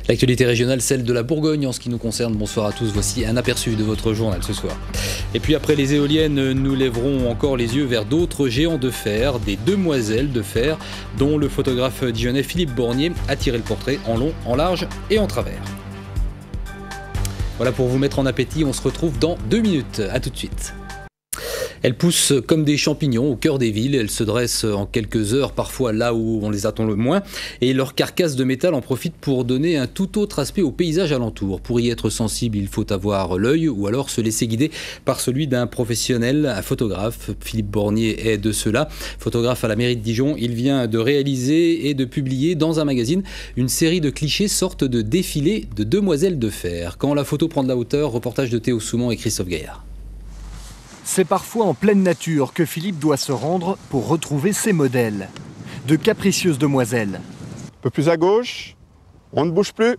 L'actualité régionale, celle de la Bourgogne en ce qui nous concerne. Bonsoir à tous, voici un aperçu de votre journal ce soir. Et puis après les éoliennes, nous lèverons encore les yeux vers d'autres géants de fer, des demoiselles de fer, dont le photographe dijonnais Philippe Bornier a tiré le portrait en long, en large et en travers. Voilà pour vous mettre en appétit, on se retrouve dans 2 minutes. A tout de suite. Elles poussent comme des champignons au cœur des villes, elles se dressent en quelques heures, parfois là où on les attend le moins, et leur carcasse de métal en profite pour donner un tout autre aspect au paysage alentour. Pour y être sensible, il faut avoir l'œil ou alors se laisser guider par celui d'un professionnel, un photographe. Philippe Bornier est de ceux-là. Photographe à la mairie de Dijon, il vient de réaliser et de publier dans un magazine une série de clichés, sorte de défilé de demoiselles de fer. Quand la photo prend de la hauteur, reportage de Théo Soumont et Christophe Gaillard. C'est parfois en pleine nature que Philippe doit se rendre pour retrouver ses modèles. De capricieuses demoiselles. Un peu plus à gauche, on ne bouge plus.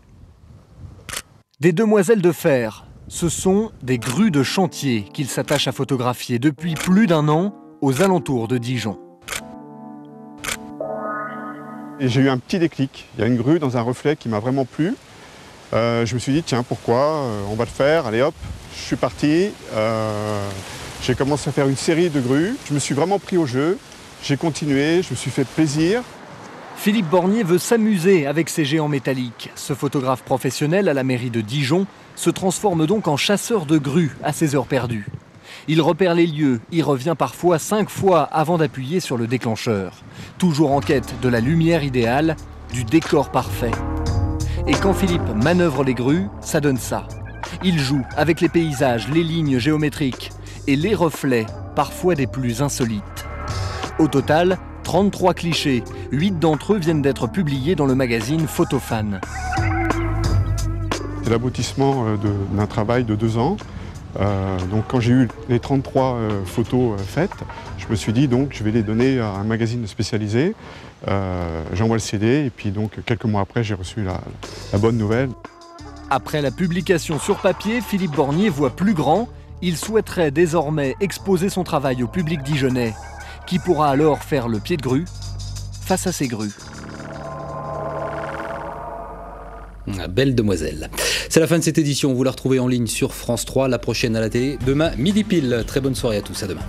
Des demoiselles de fer, ce sont des grues de chantier qu'il s'attache à photographier depuis plus d'1 an aux alentours de Dijon. Et j'ai eu un petit déclic. Il y a une grue dans un reflet qui m'a vraiment plu. Je me suis dit, tiens, pourquoi, on va le faire, allez hop, je suis parti. J'ai commencé à faire une série de grues. Je me suis vraiment pris au jeu. J'ai continué, je me suis fait plaisir. Philippe Bornier veut s'amuser avec ces géants métalliques. Ce photographe professionnel à la mairie de Dijon se transforme donc en chasseur de grues à ses heures perdues. Il repère les lieux, y revient parfois 5 fois avant d'appuyer sur le déclencheur. Toujours en quête de la lumière idéale, du décor parfait. Et quand Philippe manœuvre les grues, ça donne ça. Il joue avec les paysages, les lignes géométriques et les reflets, parfois des plus insolites. Au total, 33 clichés, 8 d'entre eux viennent d'être publiés dans le magazine Photofan. C'est l'aboutissement d'un travail de 2 ans. Donc quand j'ai eu les 33 photos faites, je me suis dit donc je vais les donner à un magazine spécialisé. J'envoie le CD et puis donc quelques mois après j'ai reçu la bonne nouvelle. Après la publication sur papier, Philippe Bornier voit plus grand. Il souhaiterait désormais exposer son travail au public dijonnais, qui pourra alors faire le pied de grue face à ces grues. Belle demoiselle. C'est la fin de cette édition, vous la retrouvez en ligne sur France 3, la prochaine à la télé, demain midi pile. Très bonne soirée à tous, à demain.